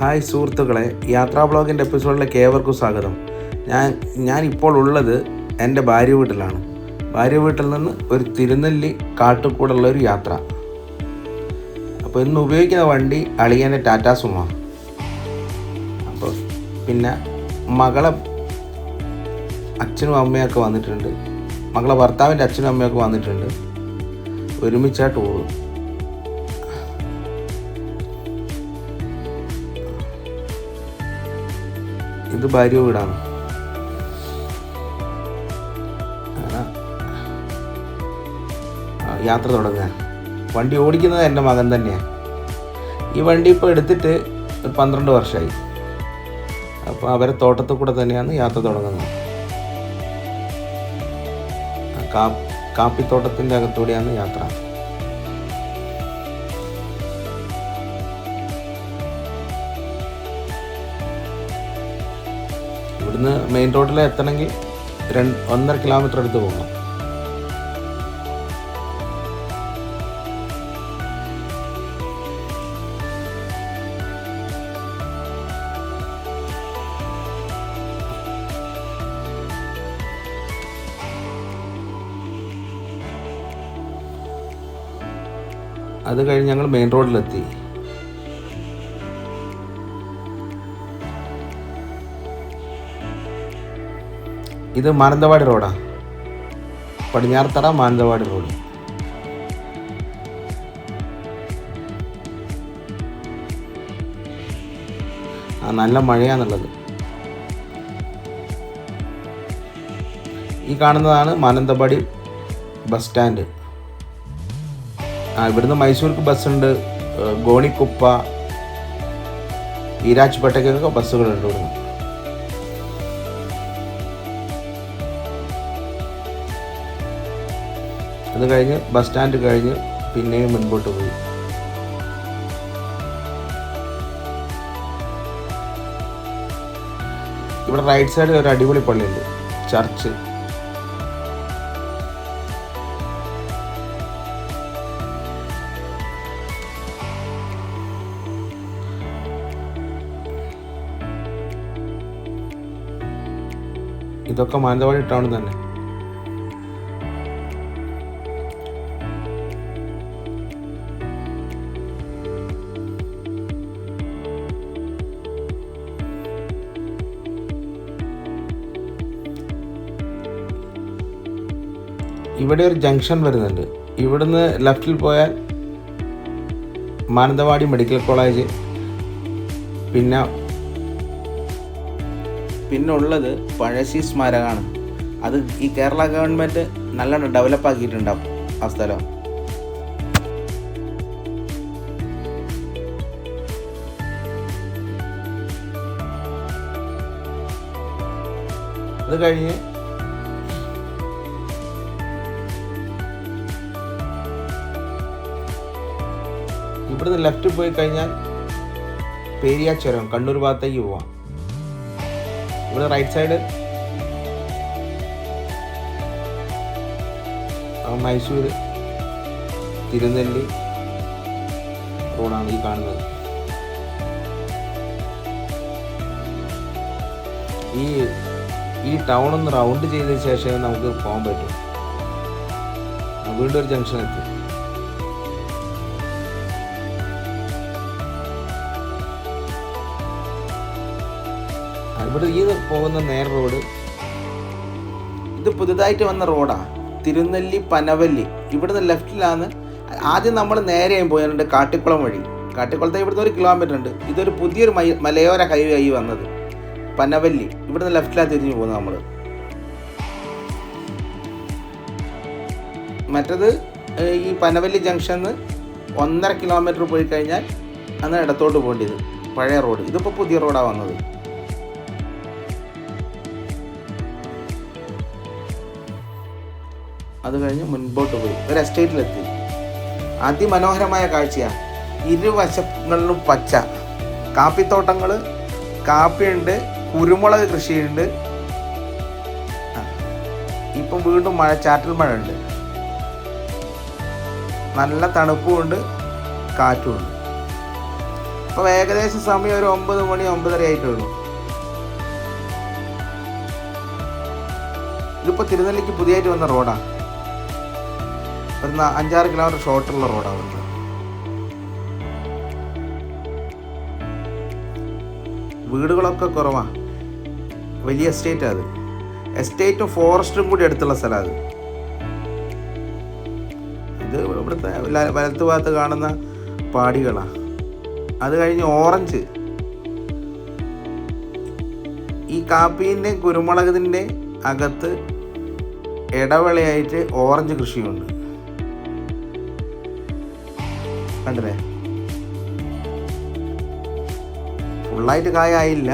Hi സുഹൃത്തുക്കളെ, യാത്രാ ബ്ലോഗിൻ്റെ എപ്പിസോഡിലേക്ക് ഏവർക്കും സ്വാഗതം. ഞാനിപ്പോൾ ഉള്ളത് എൻ്റെ ഭാര്യ വീട്ടിലാണ്. ഭാര്യ വീട്ടിൽ നിന്ന് ഒരു തിരുനെല്ലി കാട്ടുകൂടുള്ള ഒരു യാത്ര. അപ്പോൾ ഇന്ന് ഉപയോഗിക്കുന്ന വണ്ടി അളിയൻ്റെ ടാറ്റാ സുമോ. അപ്പോൾ പിന്നെ മകളെ അച്ഛനും അമ്മയൊക്കെ വന്നിട്ടുണ്ട്, മകളെ ഭർത്താവിൻ്റെ അച്ഛനും അമ്മയൊക്കെ വന്നിട്ടുണ്ട്. ഒരുമിച്ചാ ടൂറ്. ഇത് ഭാര്യ വീടാണ്. യാത്ര തുടങ്ങുക. വണ്ടി ഓടിക്കുന്നത് എൻ്റെ മകൻ തന്നെയാണ്. ഈ വണ്ടി ഇപ്പോൾ എടുത്തിട്ട് 12 വർഷമായി. അപ്പോൾ അവരെ തോട്ടത്തിൽ കൂടെ തന്നെയാണ് യാത്ര തുടങ്ങുന്നത്. കാപ്പിത്തോട്ടത്തിൻ്റെ അകത്തൂടെയാണ് യാത്ര. ഇവിടുന്ന് മെയിൻ റോഡിൽ എത്തണമെങ്കിൽ 1.5 കിലോമീറ്റർ അടുത്ത് പോകണം. അത് കഴിഞ്ഞ് ഞങ്ങൾ മെയിൻ റോഡിലെത്തി. ഇത് മാനന്തവാടി റോഡാണ്, പടിഞ്ഞാറത്തറ മാനന്തവാടി റോഡ്. നല്ല മഴയാണുള്ളത്. ഈ കാണുന്നതാണ് മാനന്തവാടി ബസ് സ്റ്റാൻഡ്. ഇവിടുന്ന് മൈസൂർക്ക് ബസ്സുണ്ട്, ഗോണിക്കുപ്പ, ഈരാജ്പേട്ടയ്ക്കൊക്കെ ബസ്സുകളുണ്ട് ഇവിടുന്ന്. അത് കഴിഞ്ഞ് ബസ് സ്റ്റാൻഡ് കഴിഞ്ഞ് പിന്നെയും മുൻപോട്ട് പോയി. ഇവിടെ റൈറ്റ് സൈഡിൽ ഒരു അടിപൊളി പള്ളിയുണ്ട്, ചർച്ച്. ഇതൊക്കെ മാനന്തവാടി ടൗൺ തന്നെ. ഇവിടെ ഒരു ജംഗ്ഷൻ വരുന്നുണ്ട്. ഇവിടുന്ന് ലെഫ്റ്റിൽ പോയാൽ മാനന്തവാടി മെഡിക്കൽ കോളേജ്, പിന്നെ ഉള്ളത് പഴശ്ശി സ്മാരകമാണ്. അത് ഈ കേരള ഗവൺമെൻറ് നല്ലോണം ഡെവലപ്പ് ആക്കിയിട്ടുണ്ടാവും ആ സ്ഥലം. അത് കഴിഞ്ഞ് ഇവിടുന്ന് ലെഫ്റ്റ് പോയി കഴിഞ്ഞാൽ പേരിയ ചുരം, കണ്ണൂർ ഭാഗത്തേക്ക് പോവാം. ഇവിടെ റൈറ്റ് സൈഡ് മൈസൂർ തിരുനെല്ലി റോഡാണ് ഈ കാണുന്നത്. ഈ ടൗൺ ഒന്ന് റൗണ്ട് ചെയ്തതിന് ശേഷമേ നമുക്ക് പോകാൻ പറ്റും. വീണ്ടും ഒരു ജംഗ്ഷൻ എത്തി. ഇവിടെ ഈ പോകുന്ന നേർ റോഡ്, ഇത് പുതുതായിട്ട് വന്ന റോഡാണ്, തിരുനെല്ലി പനവല്ലി. ഇവിടുന്ന് ലെഫ്റ്റിലാണ്. ആദ്യം നമ്മൾ നേരെയും പോയിട്ടുണ്ട് കാട്ടിക്കുളം വഴി. കാട്ടിക്കുളത്തെ ഇവിടുന്ന് 1 കിലോമീറ്റർ ഉണ്ട്. ഇതൊരു പുതിയൊരു മലയോര ഹൈവേ ആയി വന്നത് പനവല്ലി. ഇവിടുന്ന് ലെഫ്റ്റിലാണ് തിരിഞ്ഞു പോകുന്നത് നമ്മൾ. മറ്റത് ഈ പനവല്ലി ജംഗ്ഷന്ന് 1.5 കിലോമീറ്റർ പോയി കഴിഞ്ഞാൽ അന്ന് ഇടത്തോട്ട് പോകേണ്ടത് പഴയ റോഡ്. ഇതിപ്പോൾ പുതിയ റോഡാണ് വന്നത്. അത് കഴിഞ്ഞ് മുൻപോട്ട് പോയി ഒരു എസ്റ്റേറ്റിലെത്തി. അതിമനോഹരമായ കാഴ്ചയാണ്. ഇരുവശങ്ങളിലും പച്ച കാപ്പിത്തോട്ടങ്ങൾ, കാപ്പിയുണ്ട്, കുരുമുളക് കൃഷിയുണ്ട്. ഇപ്പം വീണ്ടും ചാറ്റൽ മഴ ഉണ്ട്. നല്ല തണുപ്പുമുണ്ട്, കാറ്റുമുണ്ട്. അപ്പോൾ ഏകദേശം സമയം ഒരു 9 മണി 9:30 ആയിട്ടുള്ളൂ. ഇതിപ്പോൾ തിരുനെല്ലിക്ക് പുതിയതായിട്ട് വന്ന റോഡാണ്. ഒരു 5-6 കിലോമീറ്റർ ഷോർട്ടുള്ള റോഡാണ് വന്നത്. വീടുകളൊക്കെ കുറവാണ്. വലിയ എസ്റ്റേറ്റാണ് അത്. എസ്റ്റേറ്റും ഫോറസ്റ്റും കൂടി അടുത്തുള്ള സ്ഥലമാണ് അത്. ഇത് ഇവിടുത്തെ വലത്ത് ഭാഗത്ത് കാണുന്ന പാടികളാണ്. അത് കഴിഞ്ഞ് ഓറഞ്ച്, ഈ കാപ്പീൻ്റെ കുരുമുളകിൻ്റെ അകത്ത് ഇടവേളയായിട്ട് ഓറഞ്ച് കൃഷിയുണ്ട്. കണ്ടില്ലേ? ഫുള്ളായിട്ട് കായായില്ല.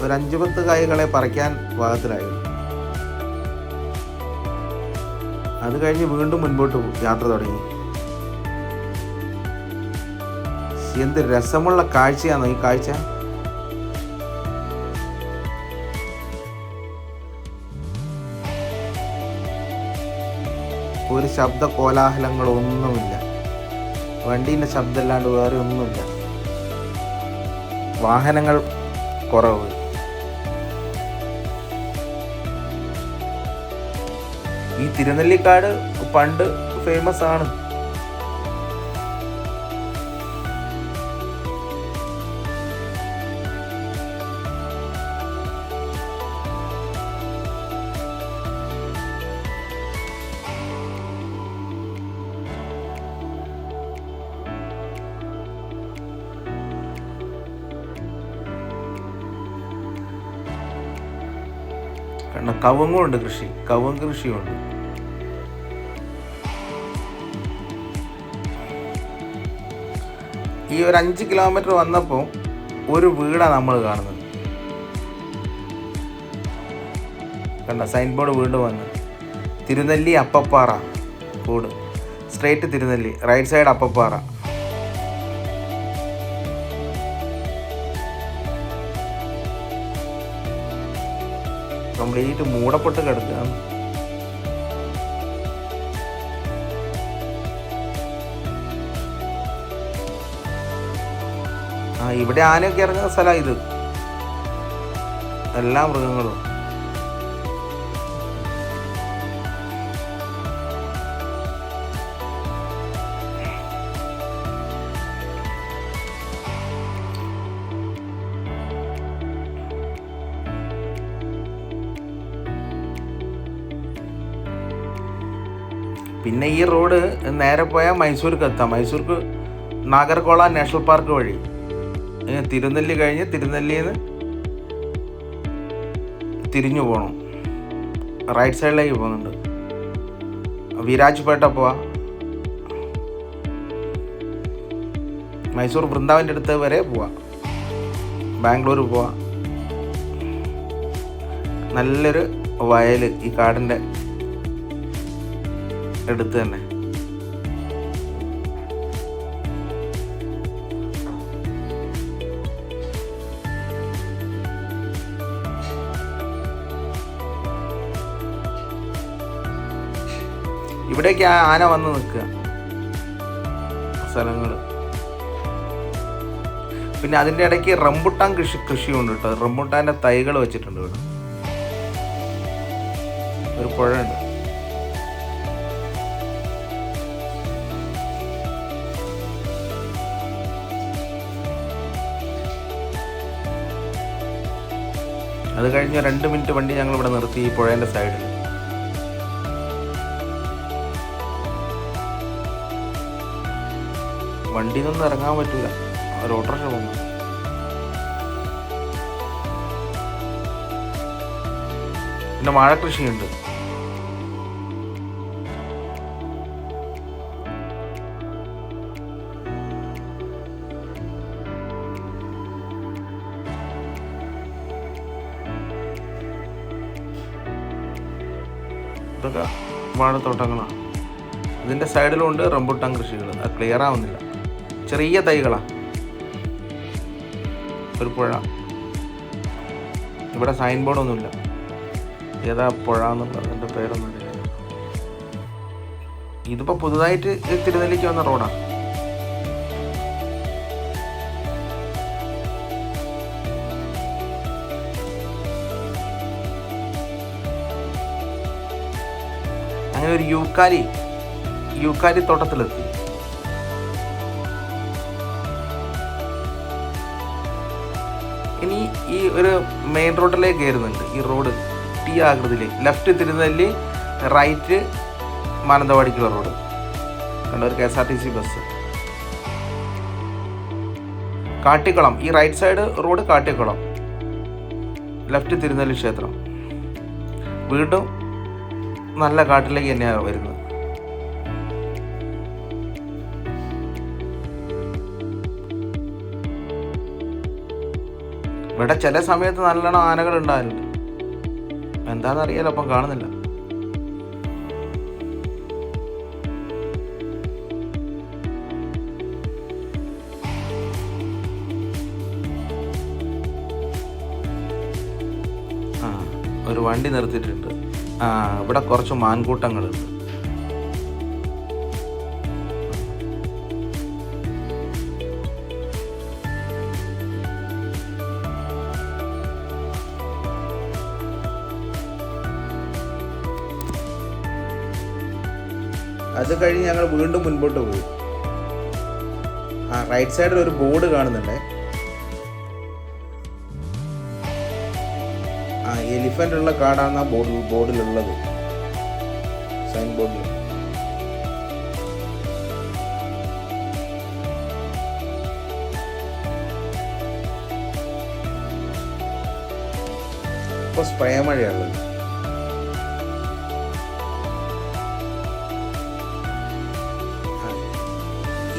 ഒരു 5-10 കായ്കളെ പറിക്കാൻ പാകത്തിലായിരുന്നു. അത് കഴിഞ്ഞ് വീണ്ടും മുൻപോട്ട് യാത്ര തുടങ്ങി. എന്ത് രസമുള്ള കാഴ്ചയാണോ ഈ കാഴ്ച! ഒരു ശബ്ദ കോലാഹലങ്ങളൊന്നുമില്ല. വണ്ടീൻ്റെ ശബ്ദമല്ലാണ്ട് വേറെ ഒന്നുമില്ല. വാഹനങ്ങൾ കുറവ്. ഈ തിരുനെല്ലിക്കാട് പണ്ട് ഫേമസ് ആണ്. കാരണം കവുങ്ങുണ്ട്, കവുങ്ങ് കൃഷിയുണ്ട്. ഈ ഒരു 5 കിലോമീറ്റർ വന്നപ്പോൾ ഒരു വീടാണ് നമ്മൾ കാണുന്നത്. കണ്ട സൈൻ ബോർഡ് വീണ്ടും വന്ന് തിരുനെല്ലി അപ്പപ്പാറ കൂട്. Straight Thirunelli, right side Appappara. Complete മൂടപ്പെട്ട് കിടക്കുകയാണ്. ഇവിടെ ആനയൊക്കെ ഇറങ്ങുന്ന സ്ഥലമാണ് ഇത്. എല്ലാ മൃഗങ്ങളും. പിന്നെ ഈ റോഡ് നേരെ പോയാൽ മൈസൂർക്ക് എത്താം. മൈസൂർക്ക് നാഗർകോള നാഷണൽ പാർക്ക് വഴി തിരുനെല്ലി കഴിഞ്ഞ് തിരുനെല്ലിയിൽ നിന്ന് തിരിഞ്ഞു പോകണം. റൈറ്റ് സൈഡിലേക്ക് പോകുന്നുണ്ട്. വിരാജ്പേട്ട പോവാം. മൈസൂർ വൃന്ദാവൻ്റെ അടുത്ത് വരെ പോവാം. ബാംഗ്ലൂർ പോവാം. നല്ലൊരു വയൽ ഈ കാടിൻ്റെ അടുത്ത് തന്നെ. ഇവിടേക്ക് ആന വന്ന് നിൽക്കുക സ്ഥലങ്ങൾ. പിന്നെ അതിൻ്റെ ഇടയ്ക്ക് റംബുട്ടാൻ കൃഷിയുണ്ട് കേട്ടോ. റംബുട്ടാൻ്റെ തൈകൾ വെച്ചിട്ടുണ്ട് ഇവിടെ. ഒരു പുഴയുണ്ട്. അത് കഴിഞ്ഞ് 2 മിനിറ്റ് വണ്ടി ഞങ്ങളിവിടെ നിർത്തി ഈ പുഴേൻ്റെ സൈഡിൽ. വണ്ടിയിൽ നിന്നൊന്നും ഇറങ്ങാൻ പറ്റൂല. ഒരു ഓട്ടോറിക്ഷ പോകുന്നു. പിന്നെ വാഴക്കൃഷിയുണ്ട്. ഇതൊക്കെ വാഴത്തോട്ടങ്ങളാണ്. ഇതിൻ്റെ സൈഡിലുണ്ട് റംബുട്ടാൻ കൃഷികൾ. അത് ക്ലിയർ ആവുന്നില്ല. ചെറിയ തൈകളാണ്. ഒരു പുഴ. ഇവിടെ സൈൻ ബോർഡൊന്നുമില്ല. ഏതാ പുഴ എന്നുള്ളത് എൻ്റെ പേരൊന്നും അറിയില്ല. ഇതിപ്പോൾ പുതുതായിട്ട് തിരുനെല്ലിക്ക് വന്ന റോഡാണ്. അങ്ങനെ ഒരു യൂക്കാലി തോട്ടത്തിലെത്തി. ഇനി ഈ ഒരു മെയിൻ റോഡിലേക്ക് കയറുന്നുണ്ട്. ഈ റോഡ് ടി ആകൃതിയിലേക്ക്, ലെഫ്റ്റ് തിരുനെല്ലി, റൈറ്റ് മാനന്തവാടിക്കുള്ള റോഡ്. കണ്ട ഒരു KSRTC ബസ്. കാട്ടിക്കുളം, ഈ right side road Kattikulam, left Thirunelli ക്ഷേത്രം. വീണ്ടും നല്ല കാട്ടിലേക്ക് തന്നെയാണ് വരുന്നത്. ഇവിടെ ചില സമയത്ത് നല്ലോണം ആനകൾ ഉണ്ടാകുന്നുണ്ട്. എന്താണെന്നറിയാലോ, അപ്പം കാണുന്നില്ല. ഒരു വണ്ടി നിർത്തിയിട്ടുണ്ട്. ഇവിടെ കുറച്ച് മാൻകൂട്ടങ്ങളുണ്ട്. അത് കഴിഞ്ഞ് ഞങ്ങൾ വീണ്ടും മുൻപോട്ട് പോയി. റൈറ്റ് സൈഡിൽ ഒരു ബോർഡ് കാണുന്നുണ്ട്. എലിഫന്റ് ഉള്ള കാടാണ് ആ ബോർഡിലുള്ളത്, സൈൻ ബോർഡിൽ. ഇപ്പോൾ സ്പ്രേ മഴയുള്ളത്.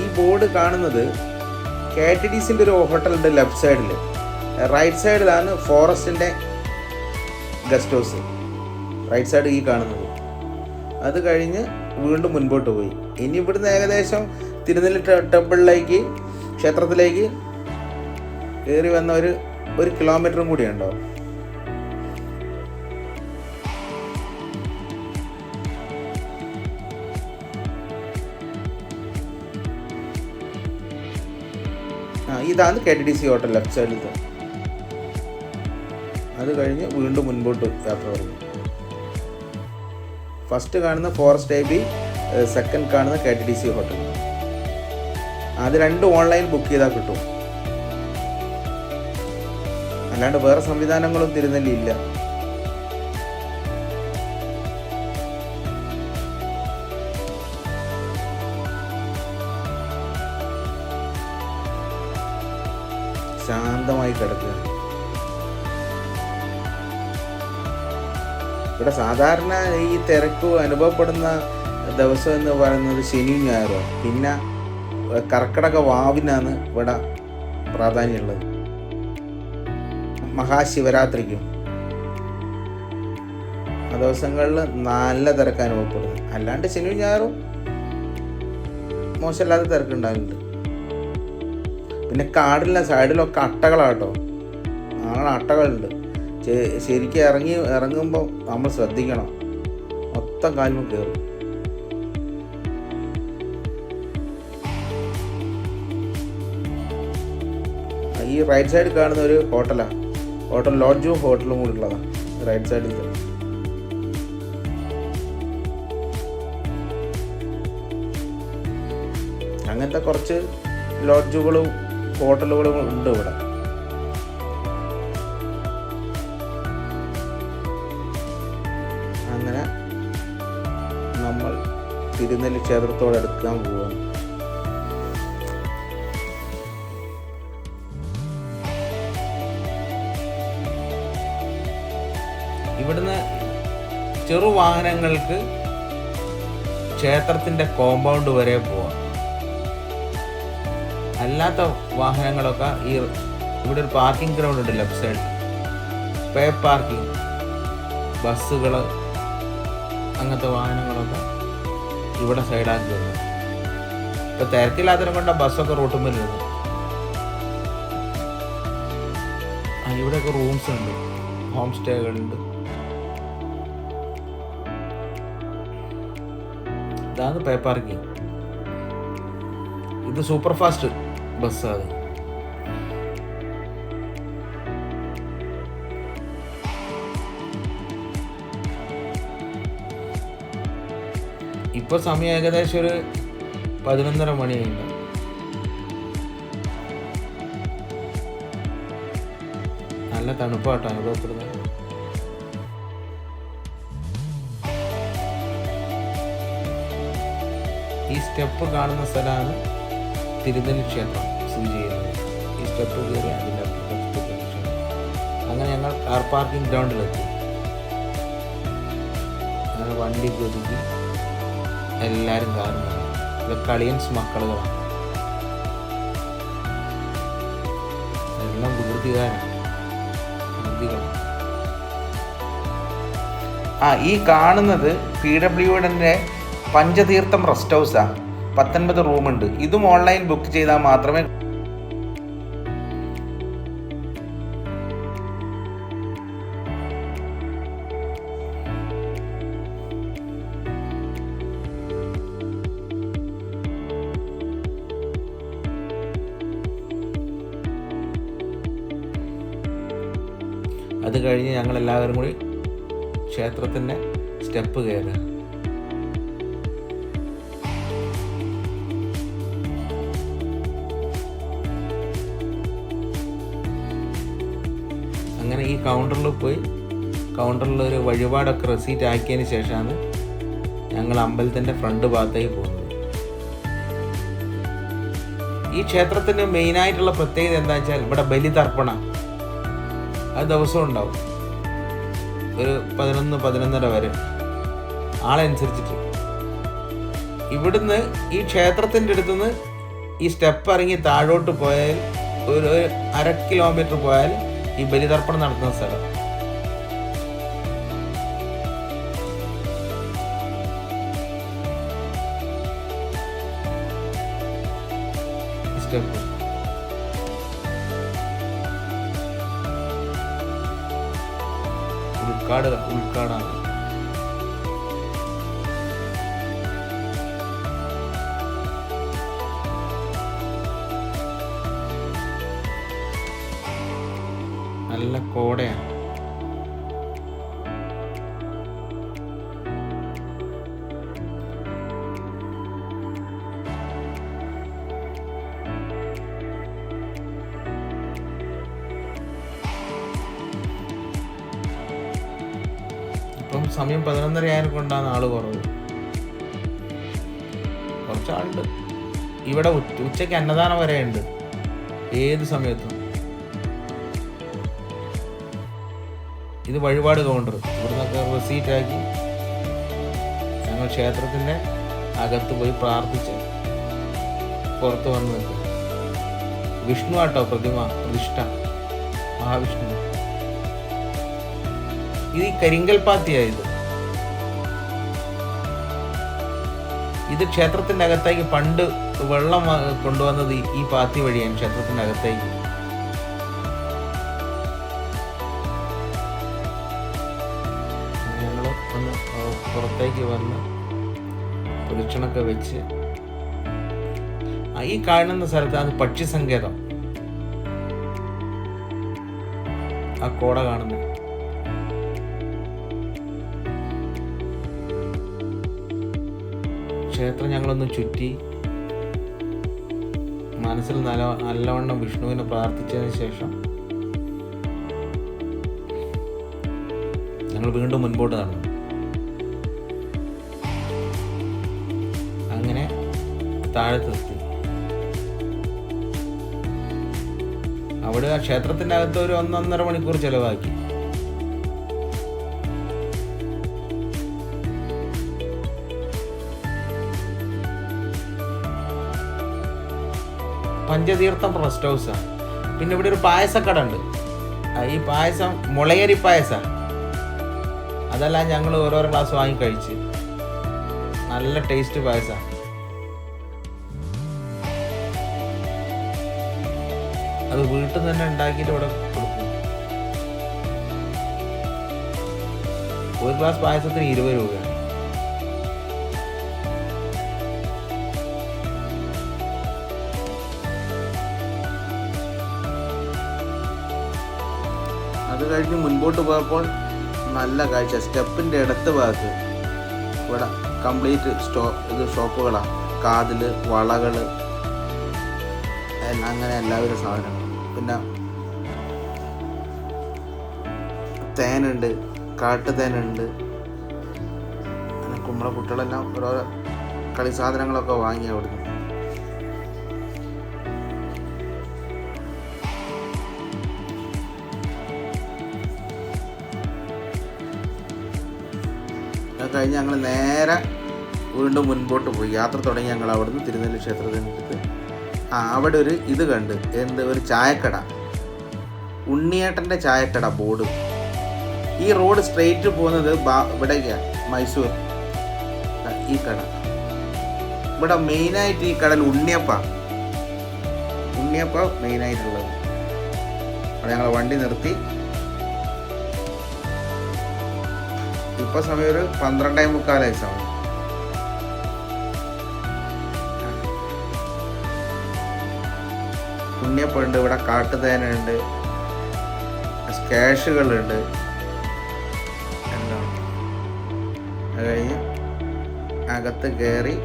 ഈ ബോർഡ് കാണുന്നത് KTDCൻ്റെ ഒരു ഹോട്ടലുണ്ട് ലെഫ്റ്റ് സൈഡിൽ. റൈറ്റ് സൈഡിലാണ് ഫോറസ്റ്റിൻ്റെ ഗസ്റ്റ് ഹൗസ്, റൈറ്റ് സൈഡ് ഈ കാണുന്നത്. അത് കഴിഞ്ഞ് വീണ്ടും മുൻപോട്ട് പോയി. ഇനി ഇവിടുന്ന് ഏകദേശം തിരുനെല്ലി ടെമ്പിളിലേക്ക്, ക്ഷേത്രത്തിലേക്ക് കയറി വന്ന ഒരു കിലോമീറ്ററും കൂടി ഉണ്ടോ. ഇതാണ് KTDC ഹോട്ടൽ ലെഫ്റ്റ് സൈഡിലത്തെ. അത് കഴിഞ്ഞ് വീണ്ടും മുൻപോട്ട് യാത്ര തുടങ്ങി. ഫസ്റ്റ് കാണുന്ന ഫോറസ്റ്റ് AB, സെക്കൻഡ് കാണുന്ന KTDC ഹോട്ടൽ. അത് രണ്ടും ഓൺലൈൻ ബുക്ക് ചെയ്താൽ കിട്ടും. അല്ലാണ്ട് വേറെ സംവിധാനങ്ങളും തിരുനെല്ലി ഇല്ല. ശാന്തമായി കിടക്കുകയാണ്. ഇവിടെ സാധാരണ ഈ തിരക്ക് അനുഭവപ്പെടുന്ന ദിവസം എന്ന് പറയുന്നത് ശനിയും ഞായറും. പിന്നെ കർക്കിടക വാവിനാണ് ഇവിടെ പ്രാധാന്യമുള്ളത്. മഹാശിവരാത്രിക്കും ആ ദിവസങ്ങളിൽ നല്ല തിരക്ക് അനുഭവപ്പെടുന്നു. അല്ലാണ്ട് ശനിയും ഞായറും മോശമില്ലാത്ത തിരക്കുണ്ടാകുന്നുണ്ട്. പിന്നെ കാടില്ല സൈഡിലൊക്കെ അട്ടകളാട്ടോ, അട്ടകളുണ്ട്. ശരിക്കും ഇറങ്ങുമ്പോൾ നമ്മൾ ശ്രദ്ധിക്കണം, മൊത്തം കാലിൽ കയറും. ഈ റൈറ്റ് സൈഡിൽ കാണുന്ന ഒരു ഹോട്ടലാണ്, ഹോട്ടൽ ലോഡ്ജും ഹോട്ടലും കൂടി ഉള്ളതാണ് റൈറ്റ് സൈഡിൽ. അങ്ങനത്തെ കുറച്ച് ലോഡ്ജുകളും ഹോട്ടലുകളും ഉണ്ട് ഇവിടെ. അങ്ങനെ നമ്മൾ തിരുനെല്ലി ക്ഷേത്രത്തോടടുക്കാൻ പോവുകയാണ്. ഇവിടുന്ന് ചെറുവാഹനങ്ങൾക്ക് ക്ഷേത്രത്തിൻ്റെ കോമ്പൗണ്ട് വരെ പോവാം. അല്ലാത്ത വാഹനങ്ങളൊക്കെ ഇവിടെ ഒരു പാർക്കിംഗ് ഗ്രൗണ്ട് ഉണ്ട് ലെഫ്റ്റ് സൈഡിൽ, പേ പാർക്കിംഗ്. ബസ്സുകൾ അങ്ങനത്തെ വാഹനങ്ങളൊക്കെ ഇവിടെ സൈഡാക്കി വരുന്നത്. ഇപ്പോൾ തിരക്കില്ലാത്തതിനെ കൊണ്ട് ബസ്സൊക്കെ റോട്ടുമ്പിൽ വരുന്നത്. ഇവിടെയൊക്കെ റൂംസ് ഉണ്ട്, ഹോം സ്റ്റേകളുണ്ട്. ഇതാണ് പേ പാർക്കിംഗ്. ഇത് സൂപ്പർ ഫാസ്റ്റ് ബസ്സാണ്. ഇപ്പോൾ സമയം ഏകദേശം ഒരു 11:30 മണിയായില്ല. നല്ല തണുപ്പാട്ടോ അനുഭവപ്പെടുന്നത്. ഈ സ്റ്റെപ്പ് കാണുന്ന സ്ഥലമാണ് തിരുനെല്ലി ക്ഷേത്രം സ്ഥിതി ചെയ്യുന്നത്. ഈ സ്റ്റെപ്പ് കയറി അതിൻ്റെ അങ്ങനെ ഞങ്ങൾ കാർ പാർക്കിംഗ് ഗ്രൗണ്ടിലെത്തി. അങ്ങനെ വണ്ടി ഒതുക്കി എല്ലാവരും കാണുന്നത്. ഇതൊക്കെ അളിയൻസ് മക്കളുകളാണ്. എല്ലാം വികൃതികളാണ്. ഈ കാണുന്നത് PWDൻ്റെ പഞ്ചതീർത്ഥം റെസ്റ്റ് ഹൗസാണ്. 19 റൂമുണ്ട്. ഇതും ഓൺലൈൻ ബുക്ക് ചെയ്താൽ മാത്രമേ. അത് കഴിഞ്ഞ് ഞങ്ങൾ എല്ലാവരും കൂടി ക്ഷേത്രത്തിൻ്റെ സ്റ്റെപ്പ് കയറുക. അങ്ങനെ ഈ കൗണ്ടറിൽ പോയി കൗണ്ടറിൽ ഒരു വഴിപാടൊക്കെ റെസീറ്റ് ആക്കിയതിന് ശേഷമാണ് ഞങ്ങൾ അമ്പലത്തിൻ്റെ ഫ്രണ്ട് ഭാഗത്തേക്ക് പോകുന്നത്. ഈ ക്ഷേത്രത്തിൻ്റെ മെയിനായിട്ടുള്ള പ്രത്യേകത എന്താ വെച്ചാൽ ഇവിടെ ബലിതർപ്പണം അത് ദിവസവും ഉണ്ടാവും. ഒരു 11-11:30 വരെ ആളനുസരിച്ചിട്ട്. ഇവിടുന്ന് ഈ ക്ഷേത്രത്തിൻ്റെ അടുത്തുനിന്ന് ഈ സ്റ്റെപ്പ് ഇറങ്ങി താഴോട്ട് പോയാൽ ഒരു 1/2 കിലോമീറ്റർ പോയാൽ ഈ ബലിതർപ്പണം നടത്തുന്ന സ്ഥലം. സ്റ്റെപ്പ് ഉൾക്കാടാണ്. നല്ല കോടയാണ്. ഇപ്പം സമയം 11:30 ആയതുകൊണ്ടാണ് ആള് കുറവ്. കുറച്ചാളുണ്ട്. ഇവിടെ ഉച്ചയ്ക്ക് അന്നദാനം വരെ ഉണ്ട് ഏത് സമയത്തും. ഇത് വഴിപാട് കൗണ്ടർ. ഇവിടുന്നൊക്കെ റെസീറ്റ് ആക്കി ഞങ്ങൾ ക്ഷേത്രത്തിൻ്റെ അകത്ത് പോയി പ്രാർത്ഥിച്ച് പുറത്ത് വന്ന് നിൽക്കും. വിഷ്ണു ആട്ടോ പ്രതിമ, പ്രതിഷ്ഠ മഹാവിഷ്ണു. ഇത് ഈ കരിങ്കൽ പാത്തിയായത്. ഇത് ക്ഷേത്രത്തിൻ്റെ അകത്തേക്ക് പണ്ട് വെള്ളം കൊണ്ടുവന്നത് ഈ പാത്തി വഴിയാണ് ക്ഷേത്രത്തിൻ്റെ അകത്തേക്ക്. ഞങ്ങൾ ഒന്ന് പുറത്തേക്ക് വന്ന് പ്രദക്ഷിണൊക്കെ വെച്ച് ഈ കാണുന്ന സ്ഥലത്താണ് പക്ഷി സങ്കേതം. ആ കോട കാണുന്നത്. ക്ഷേത്രം ഞങ്ങളൊന്ന് ചുറ്റി മനസ്സിൽ നല്ലവണ്ണം വിഷ്ണുവിനെ പ്രാർത്ഥിച്ചതിന് ശേഷം ഞങ്ങൾ വീണ്ടും മുൻപോട്ട് നടന്നു. അങ്ങനെ താഴത്തെത്തി. അവിടെ ആ ക്ഷേത്രത്തിൻ്റെ അകത്ത് ഒരു 1-1.5 മണിക്കൂർ ചിലവാക്കി. പഞ്ചതീർത്ഥം റെസ്റ്റ് ഹൗസാണ്. പിന്നെ ഇവിടെ ഒരു പായസക്കട ഉണ്ട്. ഈ പായസം മുളയരി പായസം. അതെല്ലാം ഞങ്ങൾ ഓരോരോ ഗ്ലാസ് വാങ്ങി കഴിച്ച്. നല്ല ടേസ്റ്റ് പായസം. അത് വീട്ടിൽ നിന്ന് തന്നെ ഉണ്ടാക്കിയിട്ട് ഇവിടെ കൊടുക്കും. ഒരു ഗ്ലാസ് പായസത്തിന് 20 രൂപയാണ്. കഴിഞ്ഞ് മുൻപോട്ട് പോയപ്പോൾ നല്ല കാഴ്ച. സ്റ്റെപ്പിൻ്റെ ഇടത്ത് ഭാഗത്ത് ഇവിടെ കംപ്ലീറ്റ് ഷോപ്പുകളാണ്. കാതിൽ, വളകൾ, അങ്ങനെ എല്ലാവരും സാധനങ്ങളും. പിന്നെ തേനുണ്ട്, കാട്ടുതേനുണ്ട്. അങ്ങനെ കുമ്പള കുട്ടികളെല്ലാം ഓരോ കളി സാധനങ്ങളൊക്കെ വാങ്ങി അവിടുന്ന്. അത് കഴിഞ്ഞ് ഞങ്ങൾ നേരെ വീണ്ടും മുൻപോട്ട് പോയി. യാത്ര തുടങ്ങി ഞങ്ങൾ അവിടുന്ന് തിരുനെല്ലി ക്ഷേത്രത്തിനടുത്ത്. അവിടെ ഒരു ഇത് കണ്ട്, ഒരു ചായക്കട, ഉണ്ണിയേട്ടൻ്റെ ചായക്കട ബോർഡ്. ഈ റോഡ് സ്ട്രെയിറ്റ് പോകുന്നത് ഇവിടേക്കാണ്, മൈസൂർ. ഈ കട ഇവിടെ മെയിനായിട്ട്, ഈ കടയിൽ ഉണ്ണിയപ്പ മെയിനായിട്ടുള്ളത്. അവിടെ ഞങ്ങൾ വണ്ടി നിർത്തി. ഇപ്പം സമയം ഒരു 12:45 സമയം. ഉണ്ണിയപ്പമുണ്ട്, ഇവിടെ കാട്ടുതേനുണ്ട്, സ്കാഷുകളുണ്ട് എല്ലാം. അത് കഴിഞ്ഞ് അകത്ത് കയറി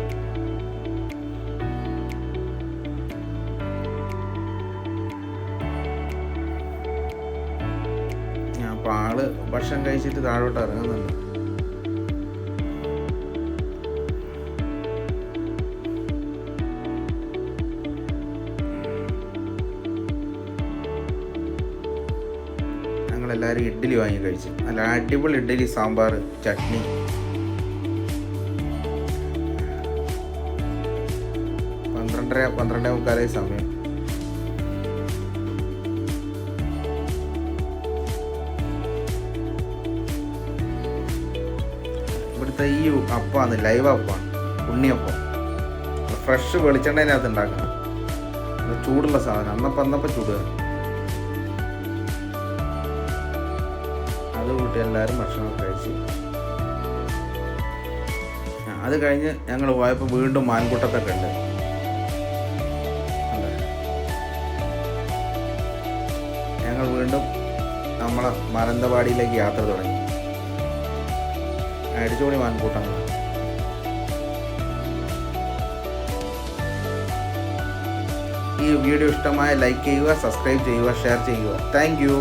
അപ്പോൾ ആള് ഭക്ഷണം കഴിച്ചിട്ട് താഴോട്ട് ഇറങ്ങുന്നുണ്ട്. ഞങ്ങളെല്ലാവരും ഇഡ്ഡലി വാങ്ങി കഴിച്ചു. നല്ല അടിപൊളി ഇഡ്ഡലി, സാമ്പാർ, ചട്നി. പന്ത്രണ്ടേ മുക്കാലായി സമയം. ഇവിടുത്തെ ഈ അപ്പമാണ് ലൈവ് അപ്പമാണ്, ഉണ്ണിയപ്പം. ഫ്രഷ് വെളിച്ചെണ്ണേനകത്ത് ഉണ്ടാക്കണം. ചൂടുള്ള സാധനം, അന്നപ്പം ചൂടുക. അത് കൂട്ടി എല്ലാവരും ഭക്ഷണം കഴിച്ച്. അത് കഴിഞ്ഞ് ഞങ്ങൾ പോയപ്പോൾ വീണ്ടും മാൻകൂട്ടത്തൊക്കെ ഉണ്ട്. ഞങ്ങൾ വീണ്ടും നമ്മളെ മാനന്തവാടിയിലേക്ക് യാത്ര തുടങ്ങി. അടിച്ചുപൊളി മാൻകൂട്ടങ്ങൾ. ഈ വീഡിയോ ഇഷ്ടമായ ലൈക്ക് ചെയ്യുക, സബ്സ്ക്രൈബ് ചെയ്യുക, ഷെയർ ചെയ്യുക. Thank you.